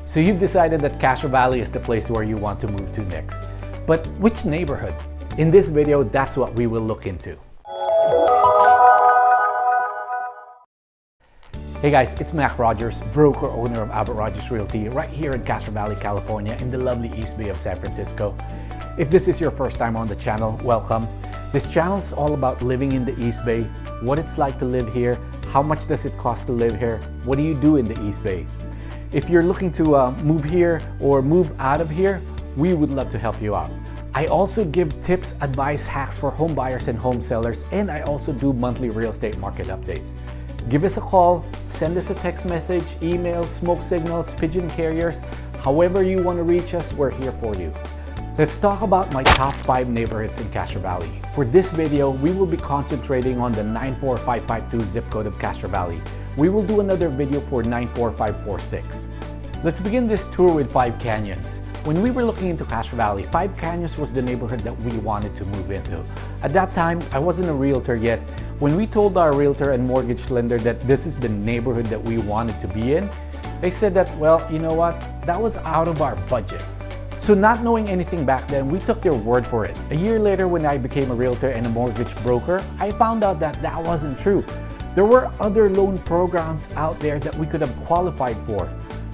So you've decided that Castro Valley is the place where you want to move to next. But which neighborhood? In this video, that's what we will look into. Hey guys, it's Mac Rogers, broker owner of Albert Rogers Realty right here in Castro Valley, California in the lovely East Bay of San Francisco. If this is your first time on the channel, welcome. This channel is all about living in the East Bay, what it's like to live here, how much does it cost to live here, what do you do in the East Bay. If you're looking to move here or move out of here, we would love to help you out. I also give tips, advice, hacks for home buyers and home sellers, and I also do monthly real estate market updates. Give us a call, send us a text message, email, smoke signals, pigeon carriers, however you want to reach us, we're here for you. Let's talk about my top 5 neighborhoods in Castro Valley. For this video, we will be concentrating on the 94552 zip code of Castro Valley. We will do another video for 94546. Let's begin this tour with 5 Canyons. When we were looking into Castro Valley, 5 Canyons was the neighborhood that we wanted to move into. At that time, I wasn't a realtor yet. When we told our realtor and mortgage lender that this is the neighborhood that we wanted to be in, they said that, well, you know what, that was out of our budget. So not knowing anything back then, we took their word for it. A year later, when I became a realtor and a mortgage broker, I found out that that wasn't true. There were other loan programs out there that we could have qualified for.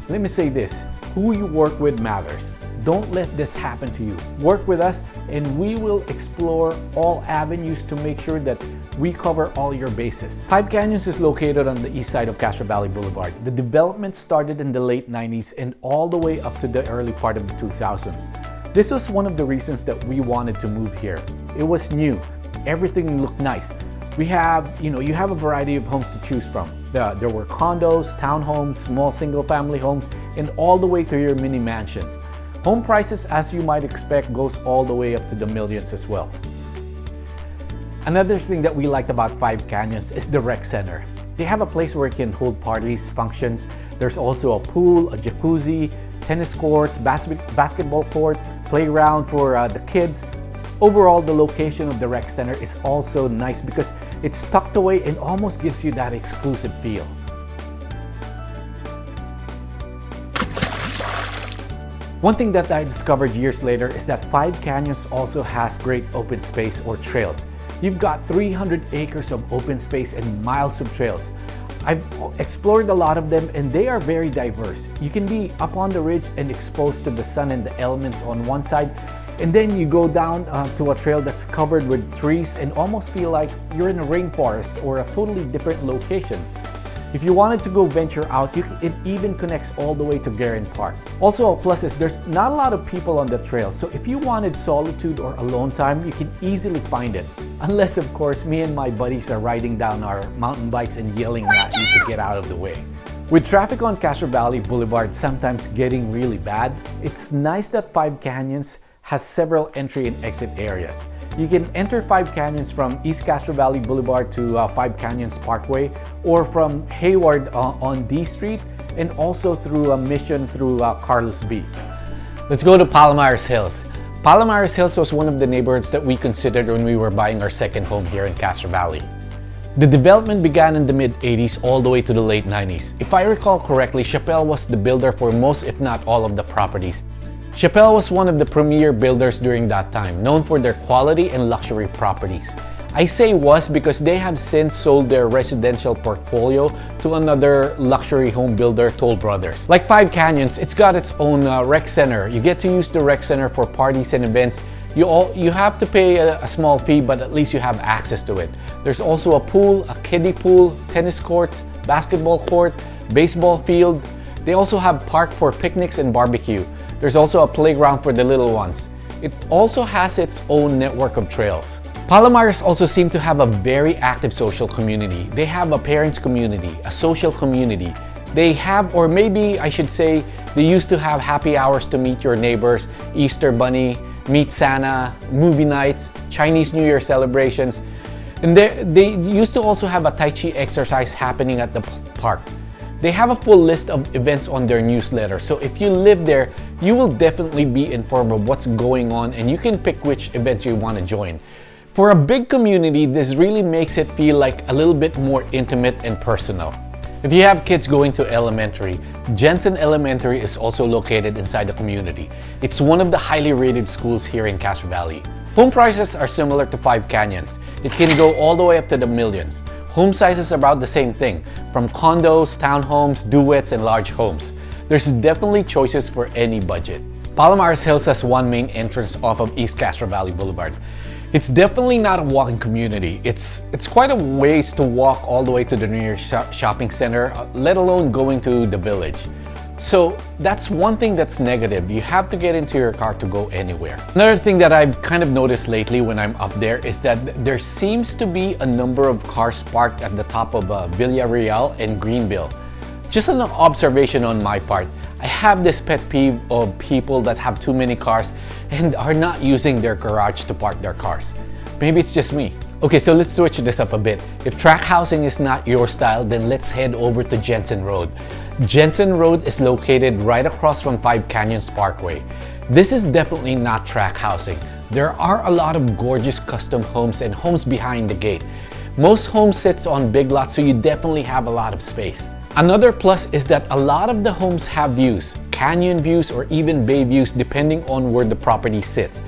Let me say this, who you work with matters. Don't let this happen to you. Work with us and we will explore all avenues to make sure that we cover all your bases. 5 Canyons is located on the east side of Castro Valley Boulevard. The development started in the late 90s and all the way up to the early part of the 2000s. This was one of the reasons that we wanted to move here. It was new. Everything looked nice. You have a variety of homes to choose from. There were condos, townhomes, small single-family homes, and all the way to your mini mansions. Home prices, as you might expect, goes all the way up to the millions as well. Another thing that we liked about 5 Canyons is the rec center. They have a place where you can hold parties, functions. There's also a pool, a jacuzzi, tennis courts, basketball court, playground for the kids. Overall, the location of the rec center is also nice because it's tucked away and almost gives you that exclusive feel. One thing that I discovered years later is that 5 Canyons also has great open space or trails. You've got 300 acres of open space and miles of trails. I've explored a lot of them and they are very diverse. You can be up on the ridge and exposed to the sun and the elements on one side, and then you go down to a trail that's covered with trees and almost feel like you're in a rainforest or a totally different location. If you wanted to go venture out, it even connects all the way to Guerin Park. Also, a plus is there's not a lot of people on the trail, so if you wanted solitude or alone time, you can easily find it. Unless, of course, me and my buddies are riding down our mountain bikes and yelling at you to get out of the way. With traffic on Castro Valley Boulevard sometimes getting really bad, it's nice that 5 Canyons has several entry and exit areas. You can enter 5 Canyons from East Castro Valley Boulevard to 5 Canyons Parkway, or from Hayward on D Street, and also through Mission through Carlos B. Let's go to Palomos Hills. Palomos Hills was one of the neighborhoods that we considered when we were buying our second home here in Castro Valley. The development began in the mid-80s all the way to the late 90s. If I recall correctly, Chappelle was the builder for most, if not all, of the properties. Chappelle was one of the premier builders during that time, known for their quality and luxury properties. I say was because they have since sold their residential portfolio to another luxury home builder, Toll Brothers. Like 5 Canyons, it's got its own rec center. You get to use the rec center for parties and events. You have to pay a small fee, but at least you have access to it. There's also a pool, a kiddie pool, tennis courts, basketball court, baseball field. They also have park for picnics and barbecue. There's also a playground for the little ones. It also has its own network of trails. Palomos also seem to have a very active social community. They have a parents community, a social community. They have, or maybe I should say, they used to have happy hours to meet your neighbors, Easter Bunny, meet Santa, movie nights, Chinese New Year celebrations. And they used to also have a Tai Chi exercise happening at the park. They have a full list of events on their newsletter, so if you live there, you will definitely be informed of what's going on and you can pick which events you want to join. For a big community, this really makes it feel like a little bit more intimate and personal. If you have kids going to elementary, Jensen Elementary is also located inside the community. It's one of the highly rated schools here in Castro Valley. Home prices are similar to Five Canyons. It can go all the way up to the millions. Home sizes are about the same thing, from condos, townhomes, duets, and large homes. There's definitely choices for any budget. Palomos Hills has one main entrance off of East Castro Valley Boulevard. It's definitely not a walking community. It's quite a ways to walk all the way to the nearest shopping center, let alone going to the village. So that's one thing that's negative. You have to get into your car to go anywhere. Another thing that I've kind of noticed lately when I'm up there is that there seems to be a number of cars parked at the top of Villarreal and Greenville. Just an observation on my part. I have this pet peeve of people that have too many cars and are not using their garage to park their cars. Maybe it's just me. Okay, so let's switch this up a bit. If tract housing is not your style, then let's head over to Jensen Road. Jensen Road is located right across from Five Canyons Parkway. This is definitely not tract housing. There are a lot of gorgeous custom homes and homes behind the gate. Most homes sits on big lots, so you definitely have a lot of space. Another plus is that a lot of the homes have views, canyon views or even bay views depending on where the property sits.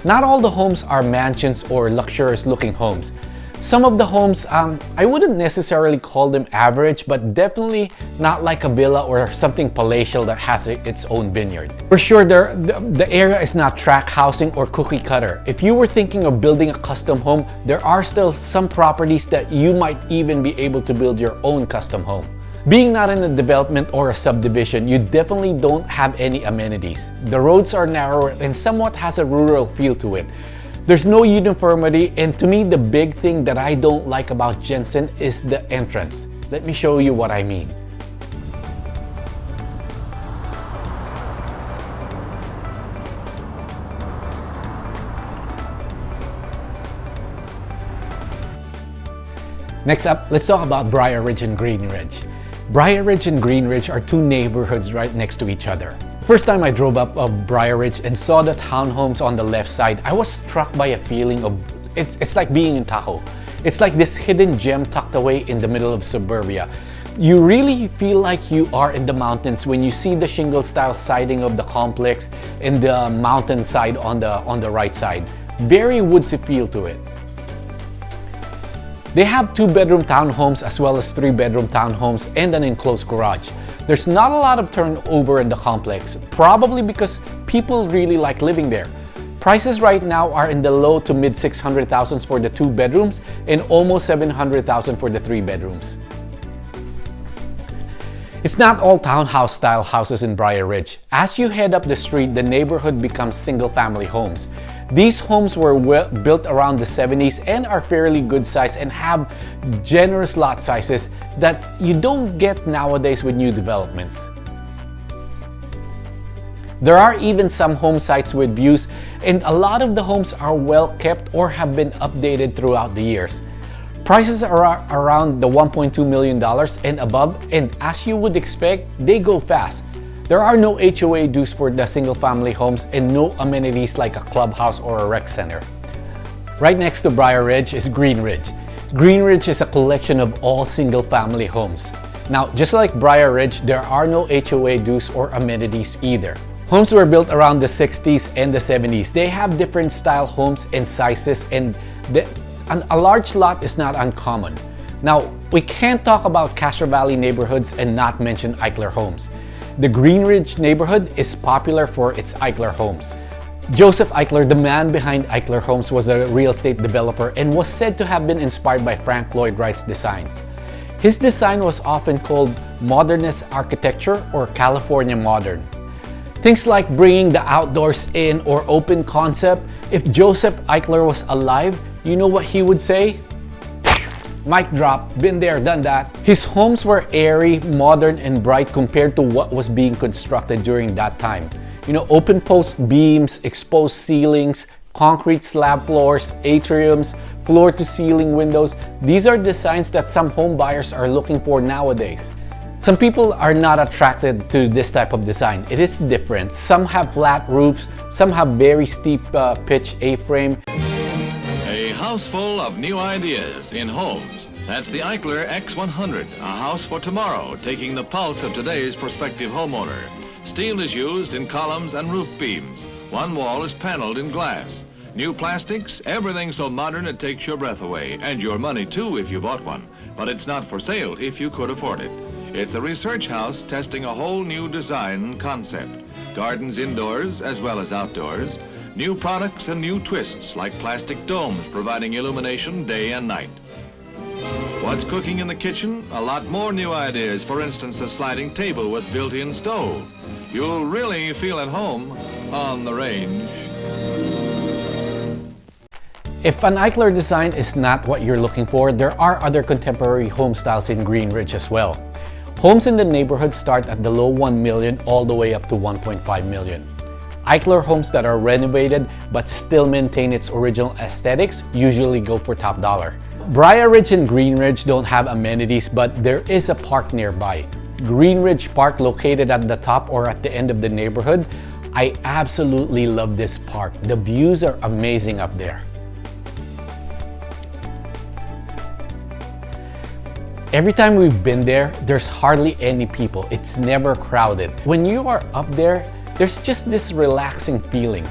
Not all the homes are mansions or luxurious looking homes. Some of the homes, I wouldn't necessarily call them average, but definitely not like a villa or something palatial that has its own vineyard. For sure, the area is not tract housing or cookie cutter. If you were thinking of building a custom home, there are still some properties that you might even be able to build your own custom home. Being not in a development or a subdivision, you definitely don't have any amenities. The roads are narrower and somewhat has a rural feel to it. There's no uniformity, and to me, the big thing that I don't like about Jensen is the entrance. Let me show you what I mean. Next up, let's talk about Briar Ridge and Green Ridge. Briar Ridge and Green Ridge are two neighborhoods right next to each other. First time I drove up of Briar Ridge and saw the townhomes on the left side, I was struck by a feeling of, it's like being in Tahoe. It's like this hidden gem tucked away in the middle of suburbia. You really feel like you are in the mountains when you see the shingle style siding of the complex and the mountain side on the right side. Very woodsy feel to it. They have 2-bedroom townhomes as well as 3-bedroom townhomes and an enclosed garage. There's not a lot of turnover in the complex, probably because people really like living there. Prices right now are in the low to mid 600,000s for the 2 bedrooms and almost 700,000 for the 3 bedrooms. It's not all townhouse style houses in Briar Ridge. As you head up the street, the neighborhood becomes single-family homes. These homes were built around the 70s and are fairly good size and have generous lot sizes that you don't get nowadays with new developments. There are even some home sites with views, and a lot of the homes are well kept or have been updated throughout the years. Prices are around the $1.2 million and above, and as you would expect, they go fast. There are no HOA dues for the single-family homes and no amenities like a clubhouse or a rec center. Right next to Briar Ridge is Green Ridge. Green Ridge is a collection of all single-family homes. Now, just like Briar Ridge, there are no HOA dues or amenities either. Homes were built around the 60s and the 70s. They have different style homes and sizes, and a large lot is not uncommon. Now, we can't talk about Castro Valley neighborhoods and not mention Eichler homes. The Green Ridge neighborhood is popular for its Eichler homes. Joseph Eichler, the man behind Eichler Homes, was a real estate developer and was said to have been inspired by Frank Lloyd Wright's designs. His design was often called modernist architecture or California modern. Things like bringing the outdoors in or open concept. If Joseph Eichler was alive, you know what he would say? Mic drop, been there, done that. His homes were airy, modern, and bright compared to what was being constructed during that time. You know, open post beams, exposed ceilings, concrete slab floors, atriums, floor-to-ceiling windows. These are designs that some home buyers are looking for nowadays. Some people are not attracted to this type of design. It is different. Some have flat roofs, some have very steep pitch A-frame. A house full of new ideas in homes, That's the Eichler X100, a house for tomorrow, taking the pulse of today's prospective homeowner. Steel is used in columns and roof beams. One wall is paneled in glass. New plastics, everything so modern it takes your breath away, and your money too if you bought one. But it's not for sale if you could afford it. It's a research house testing a whole new design concept. Gardens indoors as well as outdoors. New products and new twists like plastic domes providing illumination day and night. What's cooking in the kitchen? A lot more new ideas. For instance, a sliding table with built-in stove. You'll really feel at home on the range. If an Eichler design is not what you're looking for, there are other contemporary home styles in Green Ridge as well. Homes in the neighborhood start at the low 1 million all the way up to 1.5 million. Eichler homes that are renovated but still maintain its original aesthetics usually go for top dollar. Briar Ridge and Green Ridge don't have amenities, but there is a park nearby. Green Ridge Park, located at the top or at the end of the neighborhood. I absolutely love this park. The views are amazing up there. Every time we've been there, there's hardly any people. It's never crowded. When you are up there, there's just this relaxing feeling.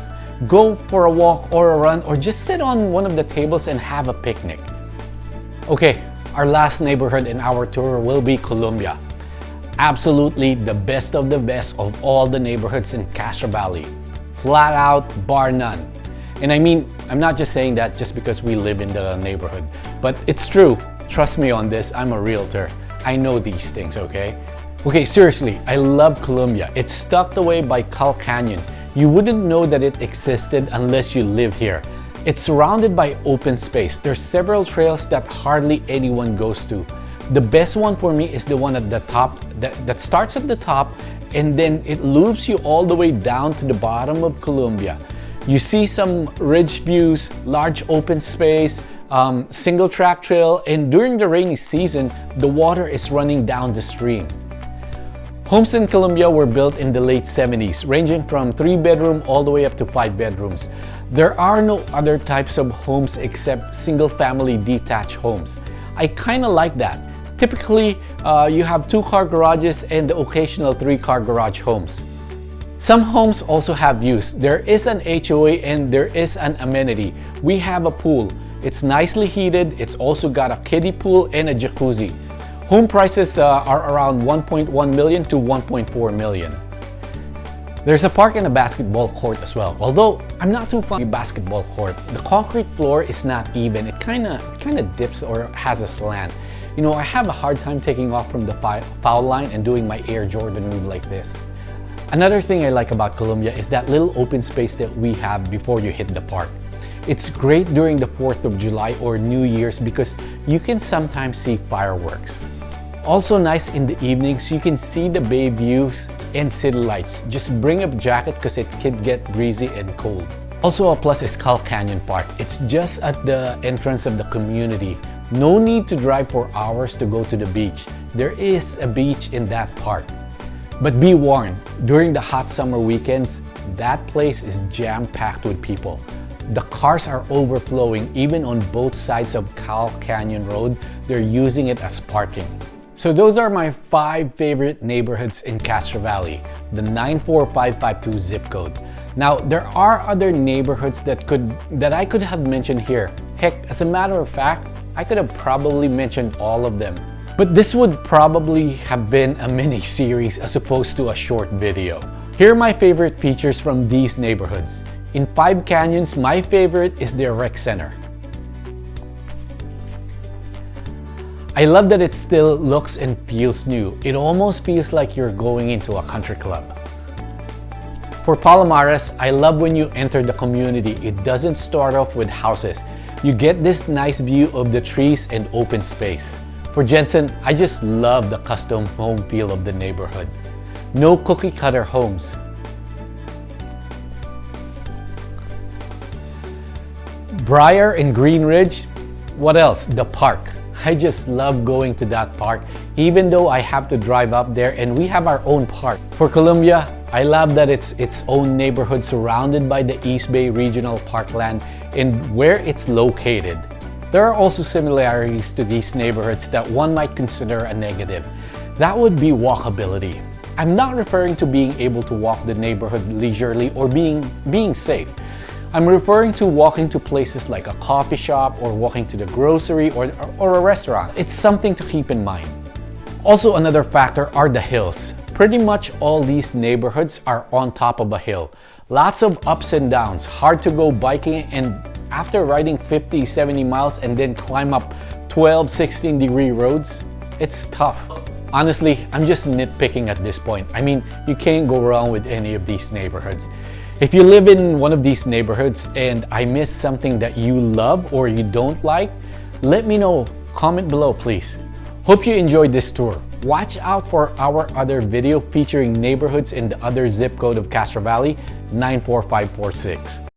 Go for a walk or a run, or just sit on one of the tables and have a picnic. Okay, our last neighborhood in our tour will be Columbia. Absolutely the best of all the neighborhoods in Castro Valley. Flat out, bar none. And I mean, I'm not just saying that just because we live in the neighborhood, but it's true. Trust me on this, I'm a realtor. I know these things, okay? Okay, seriously, I love Columbia. It's tucked away by Cal Canyon. You wouldn't know that it existed unless you live here. It's surrounded by open space. There's several trails that hardly anyone goes to. The best one for me is the one at the top, that starts at the top and then it loops you all the way down to the bottom of Columbia. You see some ridge views, large open space, single track trail, and during the rainy season, the water is running down the stream. Homes in Columbia were built in the late 70s, ranging from 3-bedroom all the way up to 5 bedrooms. There are no other types of homes except single-family detached homes. I kind of like that. Typically, you have 2-car garages and the occasional 3-car garage homes. Some homes also have views. There is an HOA and there is an amenity. We have a pool. It's nicely heated. It's also got a kiddie pool and a jacuzzi. Home prices are around 1.1 million to 1.4 million. There's a park and a basketball court as well. Although I'm not too fond of the basketball court, the concrete floor is not even. It kind of dips or has a slant. You know, I have a hard time taking off from the foul line and doing my Air Jordan move like this. Another thing I like about Columbia is that little open space that we have before you hit the park. It's great during the 4th of July or New Year's because you can sometimes see fireworks. Also nice in the evenings, you can see the bay views and city lights. Just bring a jacket because it can get breezy and cold. Also a plus is Cal Canyon Park. It's just at the entrance of the community. No need to drive for hours to go to the beach. There is a beach in that park. But be warned, during the hot summer weekends, that place is jam-packed with people. The cars are overflowing even on both sides of Cal Canyon Road. They're using it as parking. So those are my 5 favorite neighborhoods in Castro Valley, the 94552 zip code. Now, there are other neighborhoods that I could have mentioned here. Heck, as a matter of fact, I could have probably mentioned all of them. But this would probably have been a mini-series as opposed to a short video. Here are my favorite features from these neighborhoods. In 5 Canyons, my favorite is their rec center. I love that it still looks and feels new. It almost feels like you're going into a country club. For Palomos, I love when you enter the community. It doesn't start off with houses. You get this nice view of the trees and open space. For Jensen, I just love the custom home feel of the neighborhood. No cookie cutter homes. Briar and Green Ridge, what else? The park. I just love going to that park, even though I have to drive up there and we have our own park. For Columbia, I love that it's its own neighborhood surrounded by the East Bay Regional Parkland and where it's located. There are also similarities to these neighborhoods that one might consider a negative. That would be walkability. I'm not referring to being able to walk the neighborhood leisurely or being safe. I'm referring to walking to places like a coffee shop or walking to the grocery or a restaurant. It's something to keep in mind. Also, another factor are the hills. Pretty much all these neighborhoods are on top of a hill. Lots of ups and downs, hard to go biking, and after riding 50, 70 miles and then climb up 12, 16-degree roads, it's tough. Honestly, I'm just nitpicking at this point. I mean, you can't go wrong with any of these neighborhoods. If you live in one of these neighborhoods and I missed something that you love or you don't like, let me know. Comment below, please. Hope you enjoyed this tour. Watch out for our other video featuring neighborhoods in the other zip code of Castro Valley, 94546.